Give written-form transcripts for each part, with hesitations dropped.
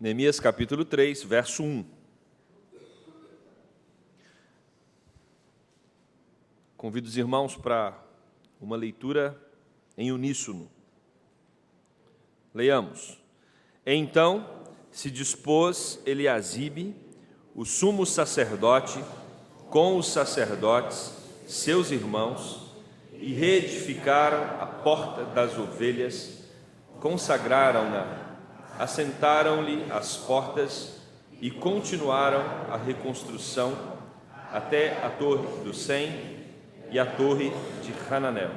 Neemias capítulo 3, verso 1. Convido os irmãos para uma leitura em uníssono. Leiamos. Então se dispôs Eliasibe, o sumo sacerdote, com os sacerdotes, seus irmãos, e reedificaram a porta das ovelhas, consagraram-na, assentaram-lhe as portas e continuaram a reconstrução até a torre do Sem e a torre de Hananel.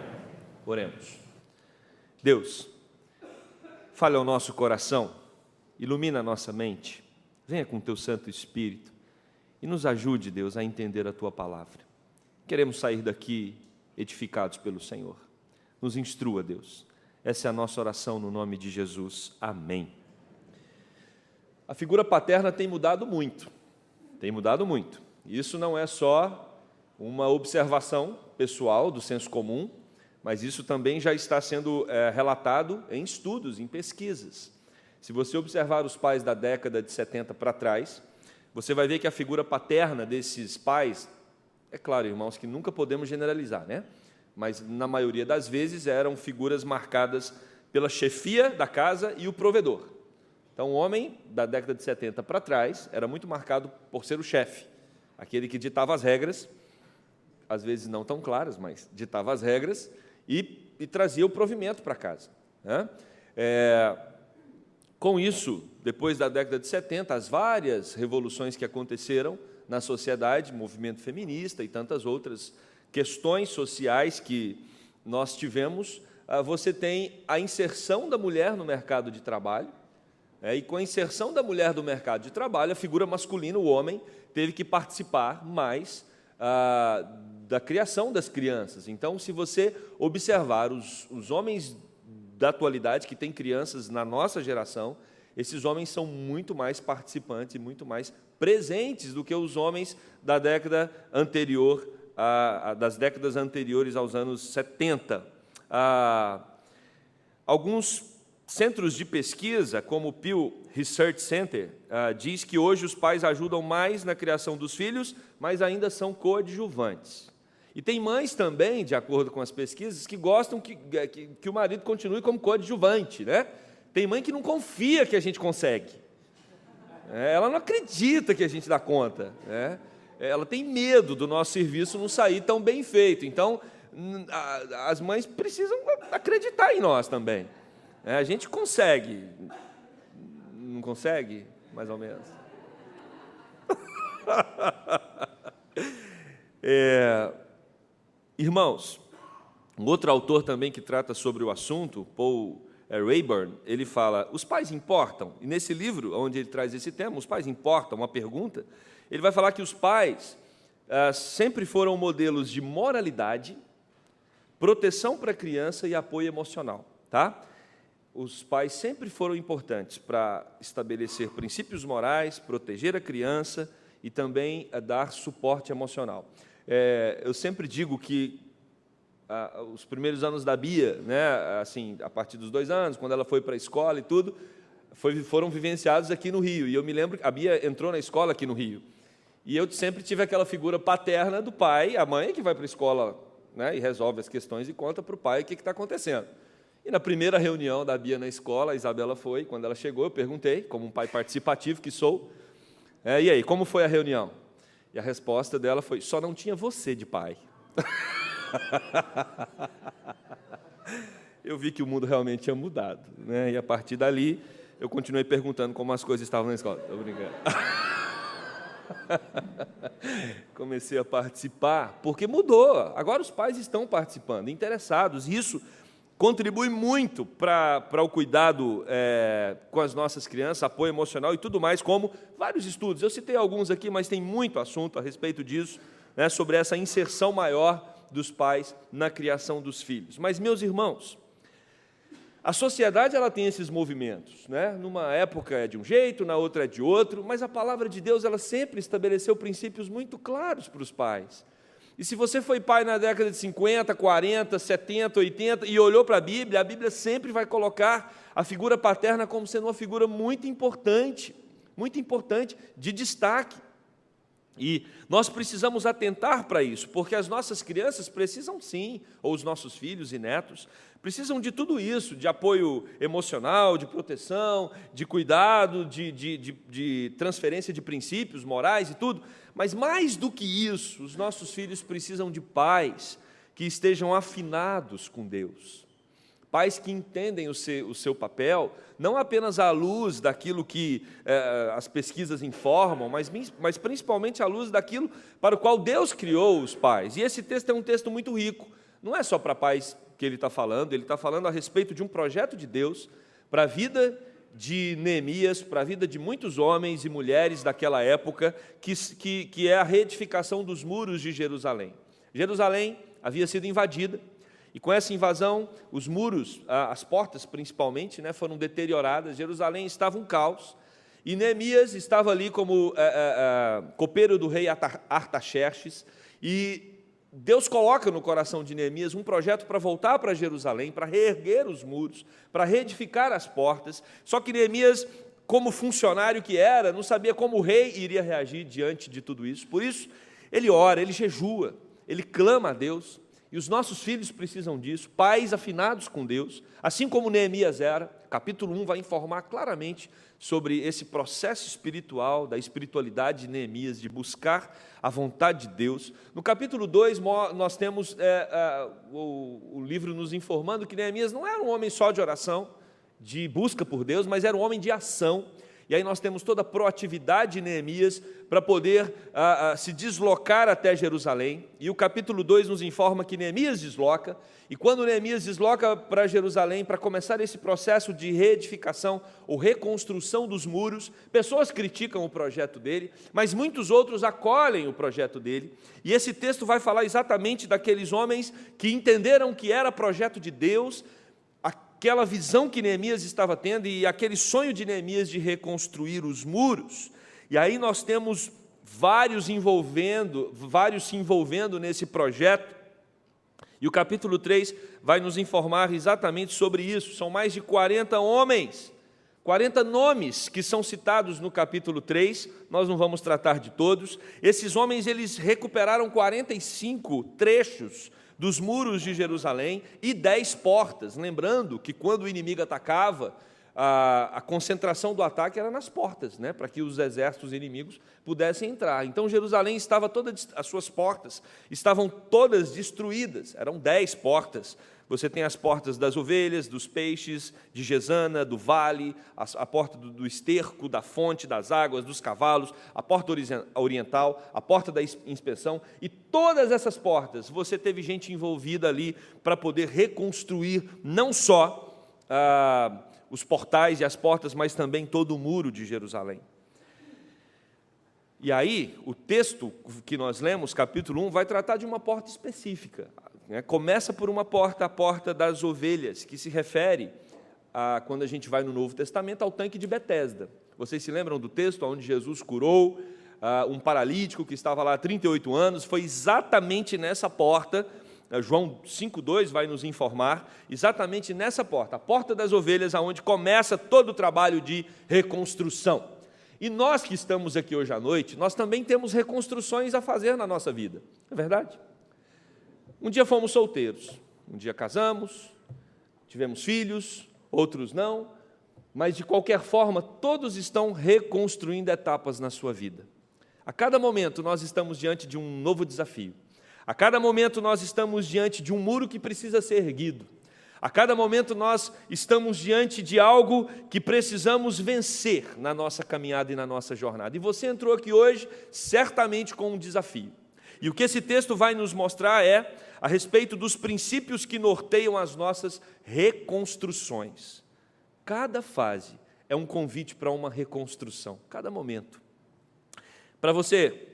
Oremos. Deus, fale ao nosso coração, ilumina a nossa mente, venha com teu Santo Espírito e nos ajude, Deus, a entender a tua palavra. Queremos sair daqui edificados pelo Senhor. Nos instrua, Deus. Essa é a nossa oração no nome de Jesus. Amém. A figura paterna tem mudado muito. Isso não é só uma observação pessoal do senso comum, mas isso também já está sendo relatado em estudos, em pesquisas. Se você observar os pais da década de 70 para trás, você vai ver que a figura paterna desses pais, é claro, irmãos, que nunca podemos generalizar, né? Mas na maioria das vezes eram figuras marcadas pela chefia da casa e o provedor. Então, o homem da década de 70 para trás era muito marcado por ser o chefe, aquele que ditava as regras, às vezes não tão claras, mas ditava as regras e trazia o provimento para casa, né? Com isso, depois da década de 70, as várias revoluções que aconteceram na sociedade, movimento feminista e tantas outras questões sociais que nós tivemos, você tem a inserção da mulher no mercado de trabalho, e com a inserção da mulher no mercado de trabalho, a figura masculina, o homem, teve que participar mais da criação das crianças. Então, se você observar os homens da atualidade que têm crianças na nossa geração, esses homens são muito mais participantes e muito mais presentes do que os homens da década anterior, das décadas anteriores aos anos 70. Alguns centros de pesquisa, como o Pew Research Center, diz que hoje os pais ajudam mais na criação dos filhos, mas ainda são coadjuvantes. E tem mães também, de acordo com as pesquisas, que gostam que o marido continue como coadjuvante, né? Tem mãe que não confia que a gente consegue. Ela não acredita que a gente dá conta, né? Ela tem medo do nosso serviço não sair tão bem feito. Então, as mães precisam acreditar em nós também. A gente consegue. Não consegue? Mais ou menos. Irmãos, um outro autor também que trata sobre o assunto, Paul Rayburn, ele fala, os pais importam? E nesse livro, onde ele traz esse tema, os pais importam, uma pergunta, ele vai falar que os pais sempre foram modelos de moralidade, proteção para a criança e apoio emocional, tá? Os pais sempre foram importantes para estabelecer princípios morais, proteger a criança e também dar suporte emocional. Eu sempre digo que os primeiros anos da Bia, né, assim, a partir dos 2 anos, quando ela foi para a escola e tudo, foram vivenciados aqui no Rio. E eu me lembro que a Bia entrou na escola aqui no Rio. E eu sempre tive aquela figura paterna do pai, a mãe que vai para a escola, né, e resolve as questões e conta para o pai o que está acontecendo. E na primeira reunião da Bia na escola, a Isabela foi, quando ela chegou, eu perguntei, como um pai participativo que sou, e aí, como foi a reunião? E a resposta dela foi, só não tinha você de pai. Eu vi que o mundo realmente tinha mudado, né? E a partir dali, eu continuei perguntando como as coisas estavam na escola. Estou brincando. Comecei a participar, porque mudou. Agora os pais estão participando, interessados. Isso contribui muito para o cuidado com as nossas crianças, apoio emocional e tudo mais, como vários estudos. Eu citei alguns aqui, mas tem muito assunto a respeito disso, né, sobre essa inserção maior dos pais na criação dos filhos. Mas, meus irmãos, a sociedade ela tem esses movimentos, né? Numa época é de um jeito, na outra é de outro, mas a palavra de Deus ela sempre estabeleceu princípios muito claros para os pais. E se você foi pai na década de 50, 40, 70, 80 e olhou para a Bíblia sempre vai colocar a figura paterna como sendo uma figura muito importante, de destaque. E nós precisamos atentar para isso, porque as nossas crianças precisam sim, ou os nossos filhos e netos, precisam de tudo isso, de apoio emocional, de proteção, de cuidado, de transferência de princípios morais e tudo. Mas mais do que isso, os nossos filhos precisam de pais que estejam afinados com Deus. Pais que entendem o seu papel, não apenas à luz daquilo que as pesquisas informam, mas principalmente à luz daquilo para o qual Deus criou os pais. E esse texto é um texto muito rico. Não é só para pais que ele está falando a respeito de um projeto de Deus para a vida de Neemias, para a vida de muitos homens e mulheres daquela época, que é a reedificação dos muros de Jerusalém. Jerusalém havia sido invadida, e com essa invasão, os muros, as portas principalmente, foram deterioradas. Jerusalém estava um caos, e Neemias estava ali como copeiro do rei Artaxerxes, e Deus coloca no coração de Neemias um projeto para voltar para Jerusalém, para reerguer os muros, para reedificar as portas. Só que Neemias, como funcionário que era, não sabia como o rei iria reagir diante de tudo isso. Por isso, ele ora, ele jejua, ele clama a Deus. E os nossos filhos precisam disso, pais afinados com Deus, assim como Neemias era. Capítulo 1 vai informar claramente sobre esse processo espiritual, da espiritualidade de Neemias, de buscar a vontade de Deus. No capítulo 2, nós temos o livro nos informando que Neemias não era um homem só de oração, de busca por Deus, mas era um homem de ação. E aí nós temos toda a proatividade de Neemias para poder se deslocar até Jerusalém. E o capítulo 2 nos informa que Neemias desloca, e quando Neemias desloca para Jerusalém para começar esse processo de reedificação ou reconstrução dos muros, pessoas criticam o projeto dele, mas muitos outros acolhem o projeto dele. E esse texto vai falar exatamente daqueles homens que entenderam que era projeto de Deus, aquela visão que Neemias estava tendo e aquele sonho de Neemias de reconstruir os muros. E aí nós temos vários se envolvendo nesse projeto. E o capítulo 3 vai nos informar exatamente sobre isso. São mais de 40 homens, 40 nomes que são citados no capítulo 3. Nós não vamos tratar de todos. Esses homens, eles recuperaram 45 trechos dos muros de Jerusalém e 10 portas, lembrando que quando o inimigo atacava, a concentração do ataque era nas portas, para que os exércitos inimigos pudessem entrar. Então Jerusalém estava as suas portas estavam todas destruídas, eram 10 portas. Você tem as portas das ovelhas, dos peixes, de Gesana, do vale, a porta do esterco, da fonte, das águas, dos cavalos, a porta oriental, a porta da inspeção, e todas essas portas, você teve gente envolvida ali para poder reconstruir não só os portais e as portas, mas também todo o muro de Jerusalém. E aí, o texto que nós lemos, capítulo 1, vai tratar de uma porta específica. Começa por uma porta, a porta das ovelhas, que se refere, quando a gente vai no Novo Testamento, ao tanque de Betesda. Vocês se lembram do texto onde Jesus curou um paralítico que estava lá há 38 anos? Foi exatamente nessa porta, João 5,2 vai nos informar, exatamente nessa porta, a porta das ovelhas, aonde começa todo o trabalho de reconstrução. E nós que estamos aqui hoje à noite, nós também temos reconstruções a fazer na nossa vida, não é verdade? Um dia fomos solteiros, um dia casamos, tivemos filhos, outros não, mas de qualquer forma, todos estão reconstruindo etapas na sua vida. A cada momento nós estamos diante de um novo desafio. A cada momento nós estamos diante de um muro que precisa ser erguido. A cada momento nós estamos diante de algo que precisamos vencer na nossa caminhada e na nossa jornada. E você entrou aqui hoje certamente com um desafio. E o que esse texto vai nos mostrar é a respeito dos princípios que norteiam as nossas reconstruções. Cada fase é um convite para uma reconstrução, cada momento. Para você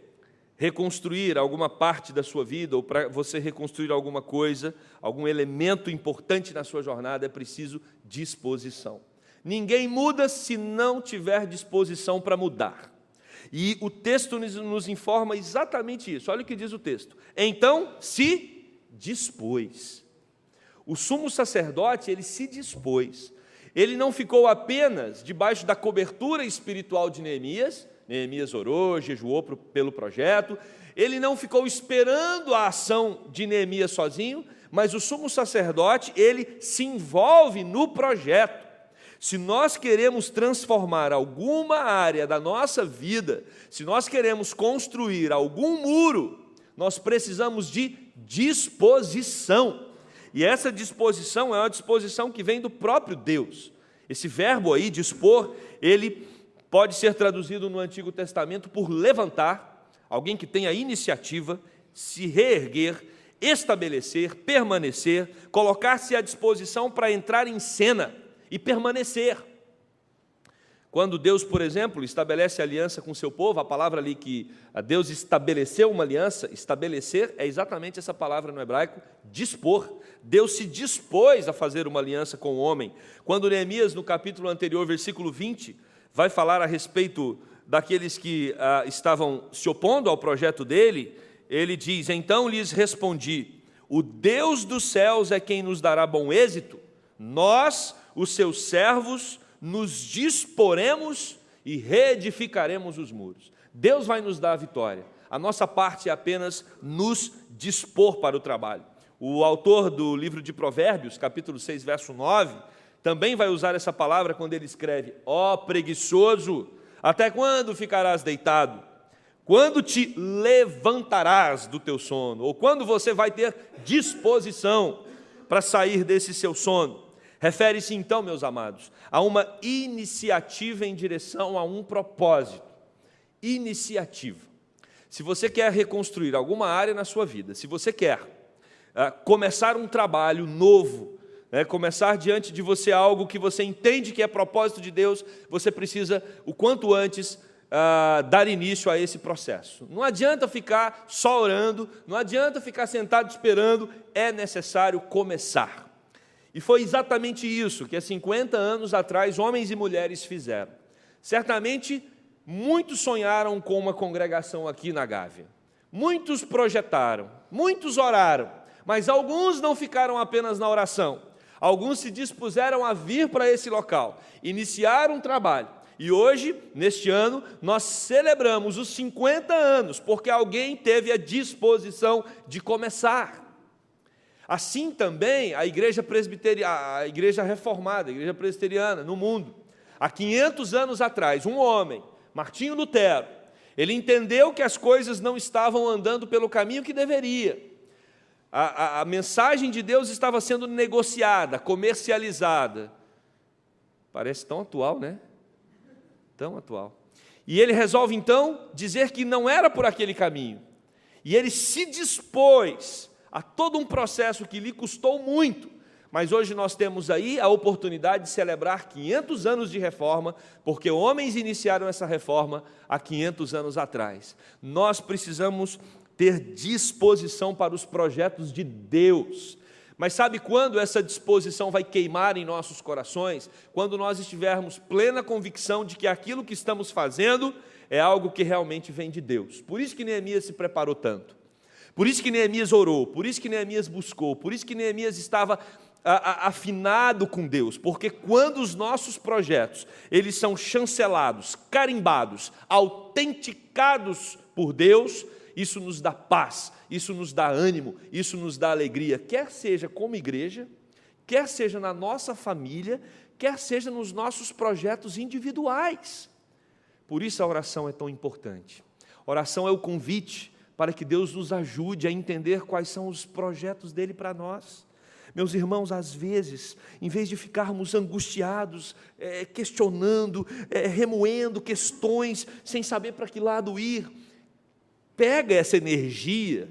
reconstruir alguma parte da sua vida, ou para você reconstruir alguma coisa, algum elemento importante na sua jornada, é preciso disposição. Ninguém muda se não tiver disposição para mudar. E o texto nos informa exatamente isso. Olha o que diz o texto. Então se dispôs. O sumo sacerdote, ele se dispôs. Ele não ficou apenas debaixo da cobertura espiritual de Neemias. Neemias orou, jejuou pelo projeto. Ele não ficou esperando a ação de Neemias sozinho, mas o sumo sacerdote, ele se envolve no projeto. Se nós queremos transformar alguma área da nossa vida, se nós queremos construir algum muro, nós precisamos de disposição. E essa disposição é uma disposição que vem do próprio Deus. Esse verbo aí, dispor, ele pode ser traduzido no Antigo Testamento por levantar, alguém que tenha iniciativa, se reerguer, estabelecer, permanecer, colocar-se à disposição para entrar em cena e permanecer. Quando Deus, por exemplo, estabelece aliança com o seu povo, a palavra ali que Deus estabeleceu uma aliança, estabelecer é exatamente essa palavra no hebraico, dispor. Deus se dispôs a fazer uma aliança com o homem. Quando Neemias, no capítulo anterior, versículo 20, vai falar a respeito daqueles que estavam se opondo ao projeto dele, ele diz: então lhes respondi, o Deus dos céus é quem nos dará bom êxito, nós, os seus servos, nos disporemos e reedificaremos os muros. Deus vai nos dar a vitória. A nossa parte é apenas nos dispor para o trabalho. O autor do livro de Provérbios, capítulo 6, verso 9, também vai usar essa palavra quando ele escreve: ó preguiçoso, até quando ficarás deitado? Quando te levantarás do teu sono? Ou quando você vai ter disposição para sair desse seu sono? Refere-se então, meus amados, a uma iniciativa em direção a um propósito. Iniciativa. Se você quer reconstruir alguma área na sua vida, se você quer começar um trabalho novo, começar diante de você algo que você entende que é propósito de Deus, você precisa, o quanto antes, dar início a esse processo. Não adianta ficar só orando, não adianta ficar sentado esperando, é necessário começar. E foi exatamente isso que há 50 anos atrás homens e mulheres fizeram. Certamente, muitos sonharam com uma congregação aqui na Gávea. Muitos projetaram, muitos oraram, mas alguns não ficaram apenas na oração. Alguns se dispuseram a vir para esse local, iniciar um trabalho. E hoje, neste ano, nós celebramos os 50 anos, porque alguém teve a disposição de começar. Assim também a igreja presbiteriana, a igreja reformada, a igreja presbiteriana no mundo. Há 500 anos atrás, um homem, Martinho Lutero, ele entendeu que as coisas não estavam andando pelo caminho que deveria. A mensagem de Deus estava sendo negociada, comercializada. Parece tão atual, né? Tão atual. E ele resolve então dizer que não era por aquele caminho. E ele se dispôs a todo um processo que lhe custou muito, mas hoje nós temos aí a oportunidade de celebrar 500 anos de reforma, porque homens iniciaram essa reforma há 500 anos atrás. Nós precisamos ter disposição para os projetos de Deus. Mas sabe quando essa disposição vai queimar em nossos corações? Quando nós estivermos plena convicção de que aquilo que estamos fazendo é algo que realmente vem de Deus. Por isso que Neemias se preparou tanto. Por isso que Neemias orou, por isso que Neemias buscou, por isso que Neemias estava afinado com Deus, porque quando os nossos projetos, eles são chancelados, carimbados, autenticados por Deus, isso nos dá paz, isso nos dá ânimo, isso nos dá alegria, quer seja como igreja, quer seja na nossa família, quer seja nos nossos projetos individuais. Por isso a oração é tão importante. Oração é o convite para que Deus nos ajude a entender quais são os projetos dele para nós. Meus irmãos, às vezes, em vez de ficarmos angustiados, questionando, remoendo questões, sem saber para que lado ir, pega essa energia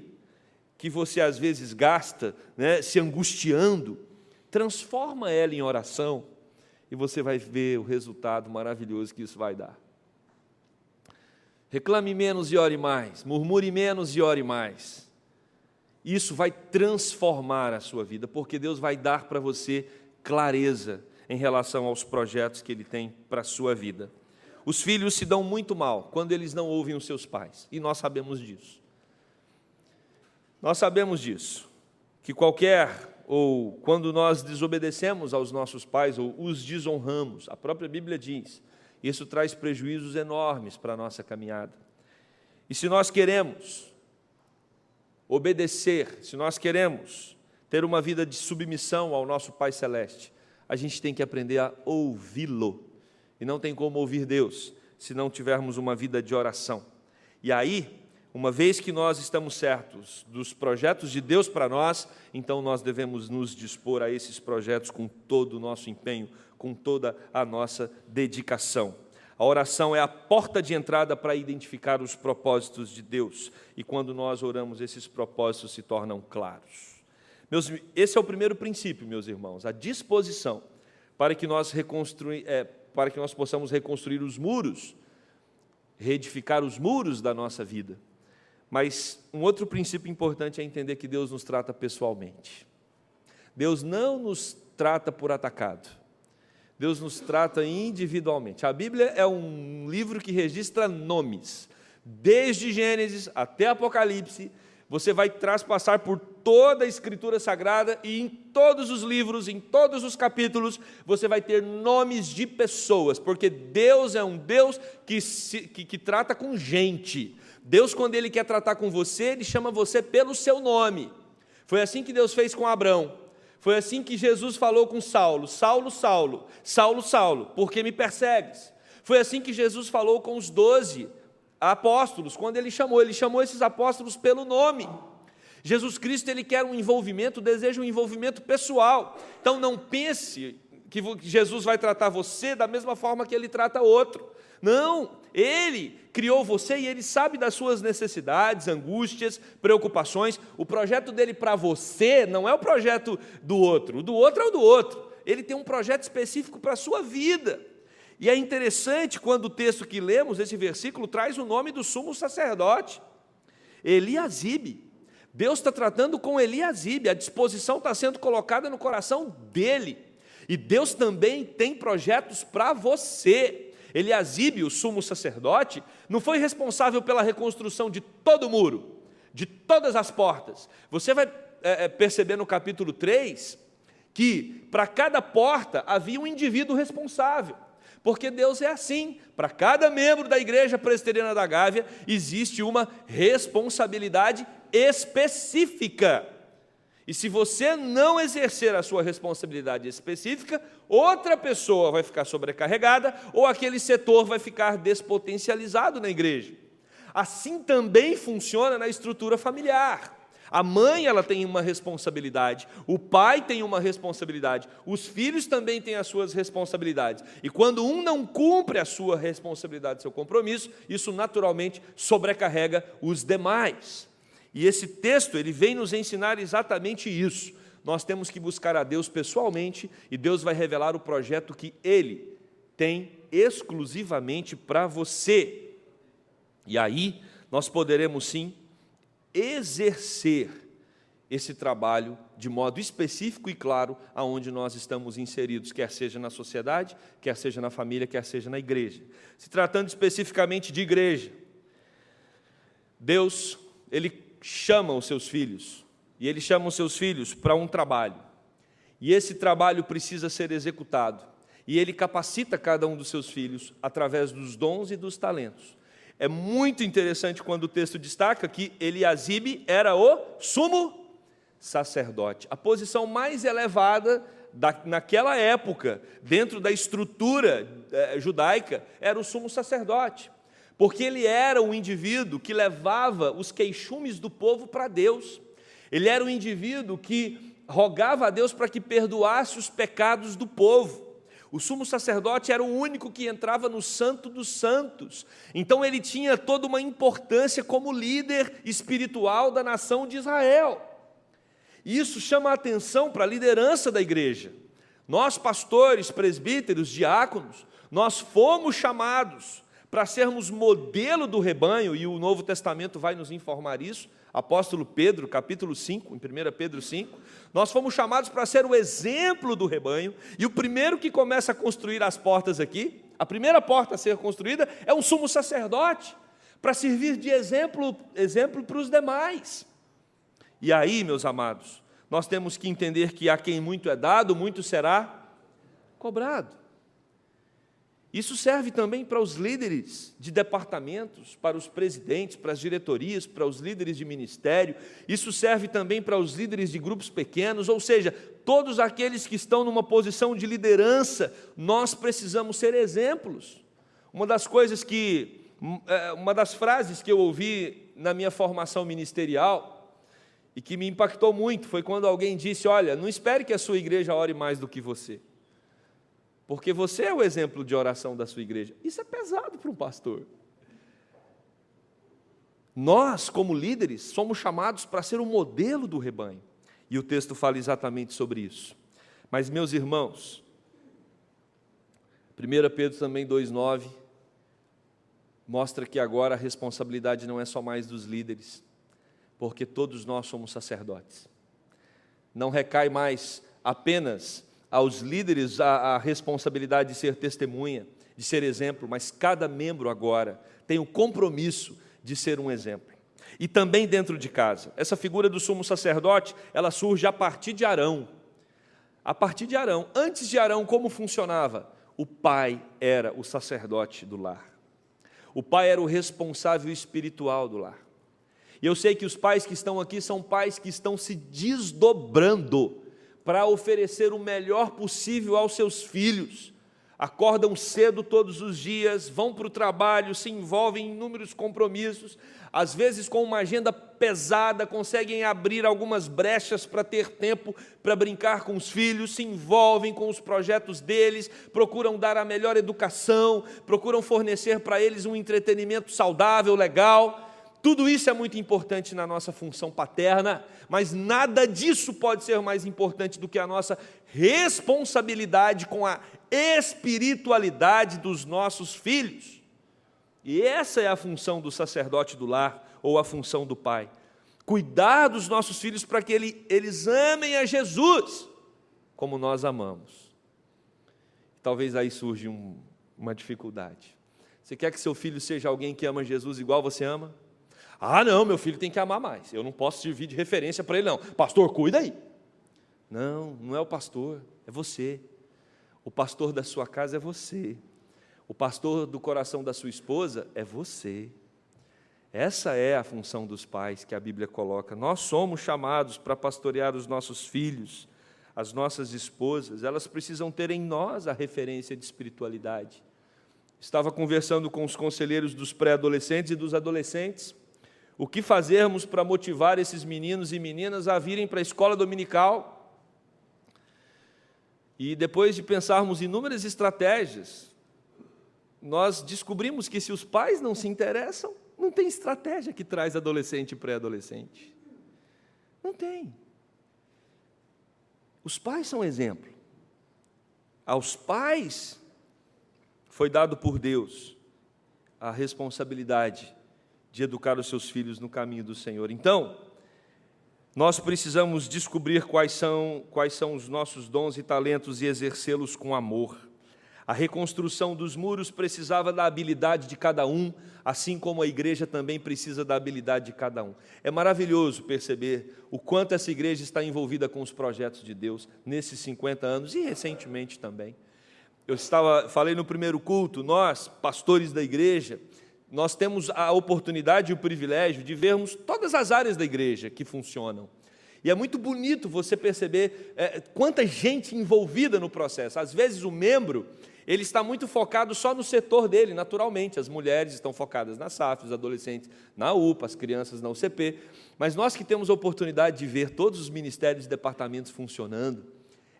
que você às vezes gasta, se angustiando, transforma ela em oração, e você vai ver o resultado maravilhoso que isso vai dar. Reclame menos e ore mais, murmure menos e ore mais. Isso vai transformar a sua vida, porque Deus vai dar para você clareza em relação aos projetos que Ele tem para a sua vida. os filhos se dão muito mal quando eles não ouvem os seus pais, e nós sabemos disso. Nós sabemos disso, que quando nós desobedecemos aos nossos pais ou os desonramos, a própria Bíblia diz, isso traz prejuízos enormes para a nossa caminhada. E se nós queremos obedecer, se nós queremos ter uma vida de submissão ao nosso Pai Celeste, a gente tem que aprender a ouvi-lo. E não tem como ouvir Deus se não tivermos uma vida de oração. E aí, uma vez que nós estamos certos dos projetos de Deus para nós, então nós devemos nos dispor a esses projetos com todo o nosso empenho, com toda a nossa dedicação. A oração é a porta de entrada para identificar os propósitos de Deus. E quando nós oramos, esses propósitos se tornam claros. Esse é o primeiro princípio, meus irmãos, a disposição para que nós possamos reconstruir os muros, reedificar os muros da nossa vida. Mas um outro princípio importante é entender que Deus nos trata pessoalmente. Deus não nos trata por atacado. Deus nos trata individualmente. A Bíblia é um livro que registra nomes. Desde Gênesis até Apocalipse, você vai transpassar por toda a Escritura Sagrada e em todos os livros, em todos os capítulos, você vai ter nomes de pessoas, porque Deus é um Deus que trata com gente. Deus, quando Ele quer tratar com você, Ele chama você pelo seu nome. Foi assim que Deus fez com Abrão. Foi assim que Jesus falou com Saulo: Saulo, Saulo, Saulo, Saulo, por que me persegues? Foi assim que Jesus falou com os 12 apóstolos, quando Ele chamou esses apóstolos pelo nome. Jesus Cristo, Ele quer um envolvimento, deseja um envolvimento pessoal. Então não pense que Jesus vai tratar você da mesma forma que Ele trata outro. Não, Ele criou você e Ele sabe das suas necessidades, angústias, preocupações. O projeto dEle para você não é o projeto do outro. O do outro é o do outro. Ele tem um projeto específico para a sua vida. E é interessante quando o texto que lemos, esse versículo, traz o nome do sumo sacerdote, Eliasibe. Deus está tratando com Eliasibe, a disposição está sendo colocada no coração dele. E Deus também tem projetos para você. Eliasibe, o sumo sacerdote, não foi responsável pela reconstrução de todo o muro, de todas as portas. Você vai perceber no capítulo 3 que para cada porta havia um indivíduo responsável, porque Deus é assim. Para cada membro da Igreja Presbiteriana da Gávea existe uma responsabilidade específica. E se você não exercer a sua responsabilidade específica, outra pessoa vai ficar sobrecarregada ou aquele setor vai ficar despotencializado na igreja. Assim também funciona na estrutura familiar. A mãe, ela tem uma responsabilidade, o pai tem uma responsabilidade, os filhos também têm as suas responsabilidades. E quando um não cumpre a sua responsabilidade, seu compromisso, isso naturalmente sobrecarrega os demais. E esse texto, ele vem nos ensinar exatamente isso. Nós temos que buscar a Deus pessoalmente e Deus vai revelar o projeto que Ele tem exclusivamente para você. E aí, nós poderemos sim exercer esse trabalho de modo específico e claro aonde nós estamos inseridos, quer seja na sociedade, quer seja na família, quer seja na igreja. Se tratando especificamente de igreja, Deus, Ele chama os seus filhos, e Ele chama os seus filhos para um trabalho, e esse trabalho precisa ser executado, e Ele capacita cada um dos seus filhos através dos dons e dos talentos. É muito interessante quando o texto destaca que Eliasibe era o sumo sacerdote, a posição mais elevada naquela época, dentro da estrutura judaica, era o sumo sacerdote, porque ele era o indivíduo que levava os queixumes do povo para Deus. Ele era o indivíduo que rogava a Deus para que perdoasse os pecados do povo. O sumo sacerdote era o único que entrava no Santo dos Santos. Então ele tinha toda uma importância como líder espiritual da nação de Israel. E isso chama a atenção para a liderança da igreja. Nós, pastores, presbíteros, diáconos, nós fomos chamados para sermos modelo do rebanho, e o Novo Testamento vai nos informar isso, apóstolo Pedro, capítulo 5, em 1 Pedro 5, nós fomos chamados para ser o exemplo do rebanho, e o primeiro que começa a construir as portas aqui, A primeira porta a ser construída é um sumo sacerdote, para servir de exemplo para os demais. E aí, meus amados, nós temos que entender que a quem muito é dado, muito será cobrado. Isso serve também para os líderes de departamentos, para os presidentes, para as diretorias, para os líderes de ministério. Isso serve também para os líderes de grupos pequenos, ou seja, todos aqueles que estão numa posição de liderança, nós precisamos ser exemplos. Uma das frases que eu ouvi na minha formação ministerial e que me impactou muito foi quando alguém disse: olha, não espere que a sua igreja ore mais do que você, porque você é o exemplo de oração da sua igreja. Isso é pesado para um pastor. Nós, como líderes, somos chamados para ser o modelo do rebanho, e o texto fala exatamente sobre isso. Mas, meus irmãos, 1 Pedro também 2,9 mostra que agora a responsabilidade não é só mais dos líderes, porque todos nós somos sacerdotes. Não recai mais apenas aos líderes a responsabilidade de ser testemunha, de ser exemplo, mas cada membro agora tem o compromisso de ser um exemplo. E também dentro de casa. Essa figura do sumo sacerdote, ela surge a partir de Arão. A partir de Arão. Antes de Arão, como funcionava? O pai era o sacerdote do lar. O pai era o responsável espiritual do lar. E eu sei que os pais que estão aqui são pais que estão se desdobrando para oferecer o melhor possível aos seus filhos. Acordam cedo todos os dias, vão para o trabalho, se envolvem em inúmeros compromissos, às vezes com uma agenda pesada, conseguem abrir algumas brechas para ter tempo para brincar com os filhos, se envolvem com os projetos deles, procuram dar a melhor educação, procuram fornecer para eles um entretenimento saudável, legal. Tudo isso é muito importante na nossa função paterna, mas nada disso pode ser mais importante do que a nossa responsabilidade com a espiritualidade dos nossos filhos. E essa é a função do sacerdote do lar, ou a função do pai. Cuidar dos nossos filhos para que eles amem a Jesus, como nós amamos. Talvez aí surja uma dificuldade. Você quer que seu filho seja alguém que ama Jesus igual você ama? Ah, não, meu filho tem que amar mais. Eu não posso servir de referência para ele, não. Pastor, cuida aí. Não, não é o pastor, é você. O pastor da sua casa é você. O pastor do coração da sua esposa é você. Essa é a função dos pais que a Bíblia coloca. Nós somos chamados para pastorear os nossos filhos, as nossas esposas. Elas precisam ter em nós a referência de espiritualidade. Estava conversando com os conselheiros dos pré-adolescentes e dos adolescentes. O que fazermos para motivar esses meninos e meninas a virem para a escola dominical? E depois de pensarmos em inúmeras estratégias, nós descobrimos que se os pais não se interessam, não tem estratégia que traz adolescente e pré-adolescente. Não tem. Os pais são exemplo. Aos pais foi dado por Deus a responsabilidade de educar os seus filhos no caminho do Senhor. Então, nós precisamos descobrir quais são os nossos dons e talentos e exercê-los com amor. A reconstrução dos muros precisava da habilidade de cada um, assim como a igreja também precisa da habilidade de cada um. É maravilhoso perceber o quanto essa igreja está envolvida com os projetos de Deus nesses 50 anos e recentemente também. Falei no primeiro culto, nós, pastores da igreja, nós temos a oportunidade e o privilégio de vermos todas as áreas da igreja que funcionam. E é muito bonito você perceber quanta gente envolvida no processo. Às vezes o membro, ele está muito focado só no setor dele, naturalmente. As mulheres estão focadas na SAF, os adolescentes na UPA, as crianças na UCP. Mas nós que temos a oportunidade de ver todos os ministérios e departamentos funcionando,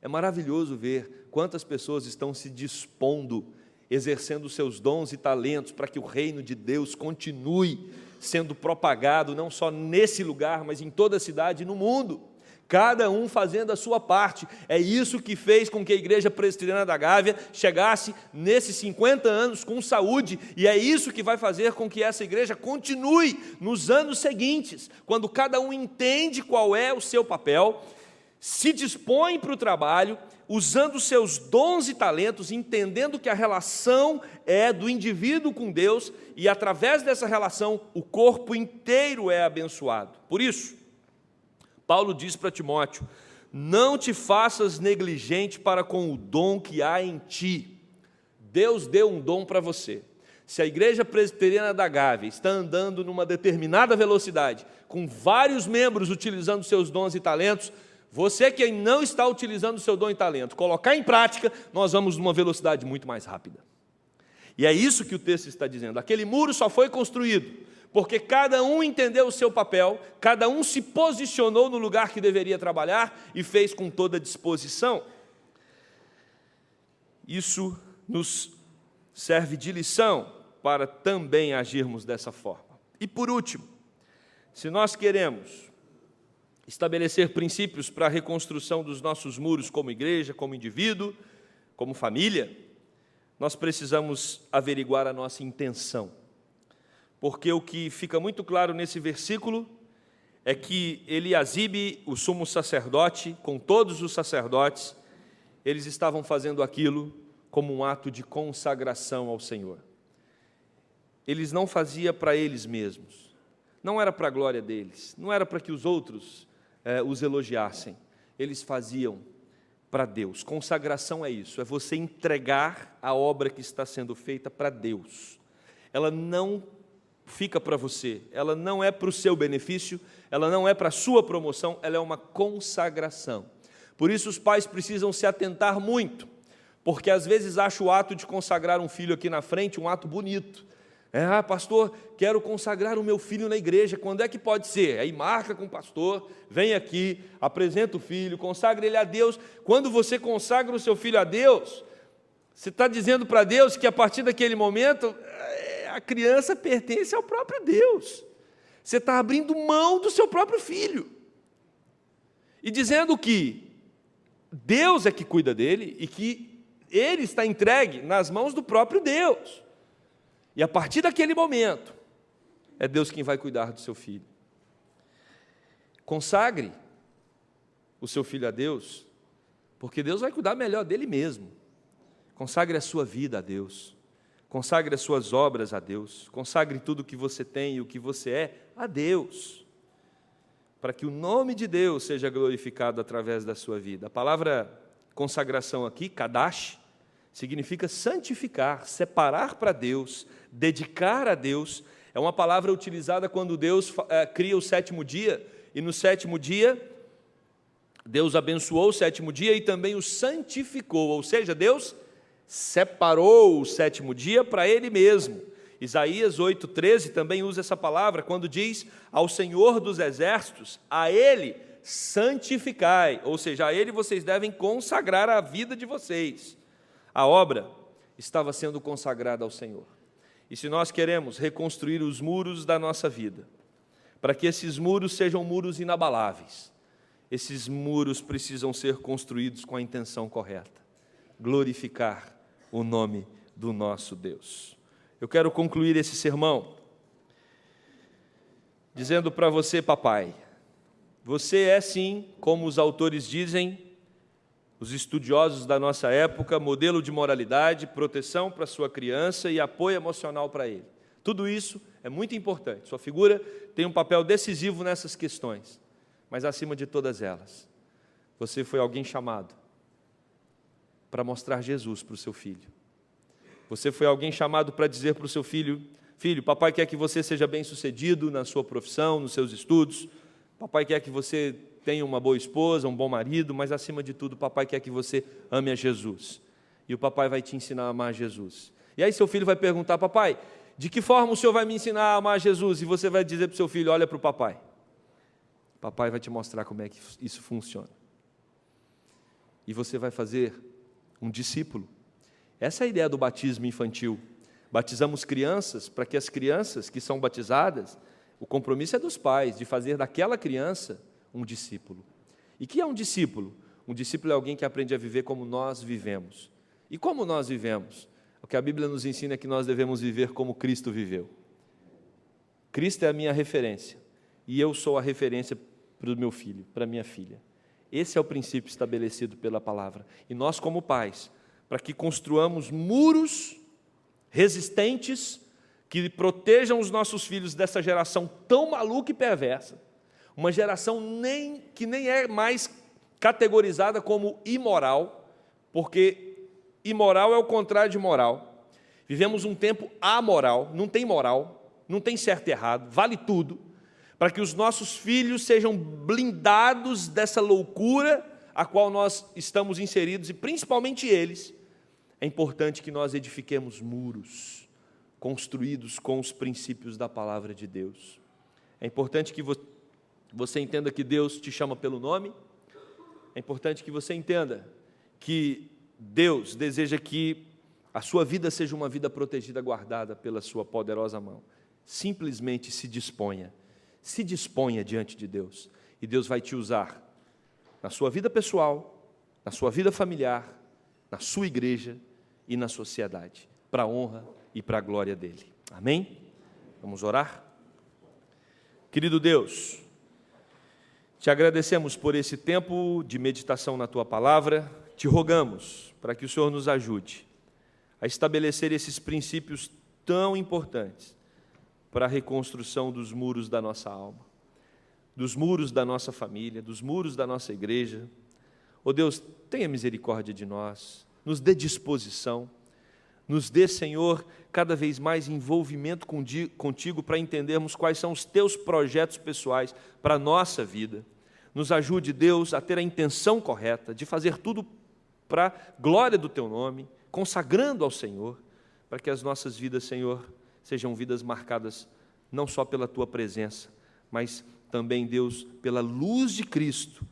é maravilhoso ver quantas pessoas estão se dispondo, exercendo seus dons e talentos para que o reino de Deus continue sendo propagado, não só nesse lugar, mas em toda a cidade e no mundo. Cada um fazendo a sua parte. É isso que fez com que a Igreja Presbiteriana da Gávea chegasse nesses 50 anos com saúde, e é isso que vai fazer com que essa igreja continue nos anos seguintes, quando cada um entende qual é o seu papel, se dispõe para o trabalho, usando seus dons e talentos, entendendo que a relação é do indivíduo com Deus, e através dessa relação, o corpo inteiro é abençoado. Por isso, Paulo diz para Timóteo: não te faças negligente para com o dom que há em ti. Deus deu um dom para você. Se a Igreja Presbiteriana da Gávea está andando numa determinada velocidade, com vários membros utilizando seus dons e talentos, você que não está utilizando o seu dom e talento, colocar em prática, nós vamos numa velocidade muito mais rápida. E é isso que o texto está dizendo. Aquele muro só foi construído porque cada um entendeu o seu papel, cada um se posicionou no lugar que deveria trabalhar e fez com toda disposição. Isso nos serve de lição para também agirmos dessa forma. E por último, se nós queremos estabelecer princípios para a reconstrução dos nossos muros como igreja, como indivíduo, como família, nós precisamos averiguar a nossa intenção. Porque o que fica muito claro nesse versículo é que Eliasibe, o sumo sacerdote, com todos os sacerdotes, eles estavam fazendo aquilo como um ato de consagração ao Senhor. Eles não faziam para eles mesmos, não era para a glória deles, não era para que os outros os elogiassem, eles faziam para Deus. Consagração é isso, é você entregar a obra que está sendo feita para Deus. Ela não fica para você, ela não é para o seu benefício, ela não é para a sua promoção, ela é uma consagração. Por isso os pais precisam se atentar muito, porque às vezes acha o ato de consagrar um filho aqui na frente um ato bonito. Pastor, quero consagrar o meu filho na igreja, quando é que pode ser? Aí marca com o pastor, vem aqui, apresenta o filho, consagra ele a Deus. Quando você consagra o seu filho a Deus, você está dizendo para Deus que a partir daquele momento, a criança pertence ao próprio Deus. Você está abrindo mão do seu próprio filho. E dizendo que Deus é que cuida dele e que ele está entregue nas mãos do próprio Deus. E a partir daquele momento, é Deus quem vai cuidar do seu filho. Consagre o seu filho a Deus, porque Deus vai cuidar melhor dele mesmo. Consagre a sua vida a Deus. Consagre as suas obras a Deus. Consagre tudo o que você tem e o que você é a Deus. Para que o nome de Deus seja glorificado através da sua vida. A palavra consagração aqui, kadash, significa santificar, separar para Deus, dedicar a Deus. É uma palavra utilizada quando Deus cria o sétimo dia, e no sétimo dia, Deus abençoou o sétimo dia e também o santificou, ou seja, Deus separou o sétimo dia para Ele mesmo. Isaías 8,13 também usa essa palavra, quando diz: ao Senhor dos exércitos, a Ele santificai, ou seja, a Ele vocês devem consagrar a vida de vocês. A obra estava sendo consagrada ao Senhor. E se nós queremos reconstruir os muros da nossa vida, para que esses muros sejam muros inabaláveis, esses muros precisam ser construídos com a intenção correta: glorificar o nome do nosso Deus. Eu quero concluir esse sermão dizendo para você, papai, você é sim, como os autores dizem, os estudiosos da nossa época, modelo de moralidade, proteção para sua criança e apoio emocional para ele. Tudo isso é muito importante. Sua figura tem um papel decisivo nessas questões. Mas acima de todas elas, você foi alguém chamado para mostrar Jesus para o seu filho. Você foi alguém chamado para dizer para o seu filho: filho, papai quer que você seja bem-sucedido na sua profissão, nos seus estudos. Papai quer que você tenha uma boa esposa, um bom marido, mas acima de tudo, papai quer que você ame a Jesus. E o papai vai te ensinar a amar Jesus. E aí seu filho vai perguntar: papai, de que forma o senhor vai me ensinar a amar Jesus? E você vai dizer para o seu filho: olha para o papai. Papai vai te mostrar como é que isso funciona. E você vai fazer um discípulo. Essa é a ideia do batismo infantil. Batizamos crianças para que as crianças que são batizadas, o compromisso é dos pais de fazer daquela criança um discípulo. E que é um discípulo? Um discípulo é alguém que aprende a viver como nós vivemos. E como nós vivemos? O que a Bíblia nos ensina é que nós devemos viver como Cristo viveu. Cristo é a minha referência. E eu sou a referência para o meu filho, para a minha filha. Esse é o princípio estabelecido pela palavra. E nós, como pais, para que construamos muros resistentes que protejam os nossos filhos dessa geração tão maluca e perversa, uma geração que nem é mais categorizada como imoral, porque imoral é o contrário de moral. Vivemos um tempo amoral, não tem moral, não tem certo e errado, vale tudo, para que os nossos filhos sejam blindados dessa loucura a qual nós estamos inseridos, e principalmente eles. É importante que nós edifiquemos muros construídos com os princípios da palavra de Deus. É importante que você entenda que Deus te chama pelo nome. É importante que você entenda que Deus deseja que a sua vida seja uma vida protegida, guardada pela sua poderosa mão. Simplesmente se disponha diante de Deus, e Deus vai te usar na sua vida pessoal, na sua vida familiar, na sua igreja e na sociedade, para a honra e para a glória dele. Amém? Vamos orar? Querido Deus, te agradecemos por esse tempo de meditação na tua palavra, te rogamos para que o Senhor nos ajude a estabelecer esses princípios tão importantes para a reconstrução dos muros da nossa alma, dos muros da nossa família, dos muros da nossa igreja. Ó Deus, tenha misericórdia de nós, nos dê disposição, nos dê, Senhor, cada vez mais envolvimento contigo para entendermos quais são os teus projetos pessoais para a nossa vida. Nos ajude, Deus, a ter a intenção correta de fazer tudo para a glória do teu nome, consagrando ao Senhor, para que as nossas vidas, Senhor, sejam vidas marcadas não só pela tua presença, mas também, Deus, pela luz de Cristo,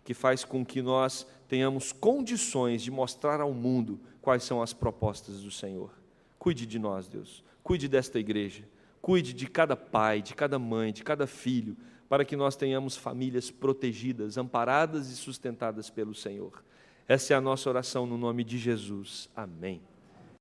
que faz com que nós tenhamos condições de mostrar ao mundo quais são as propostas do Senhor. Cuide de nós, Deus, cuide desta igreja, cuide de cada pai, de cada mãe, de cada filho, para que nós tenhamos famílias protegidas, amparadas e sustentadas pelo Senhor. Essa é a nossa oração no nome de Jesus. Amém.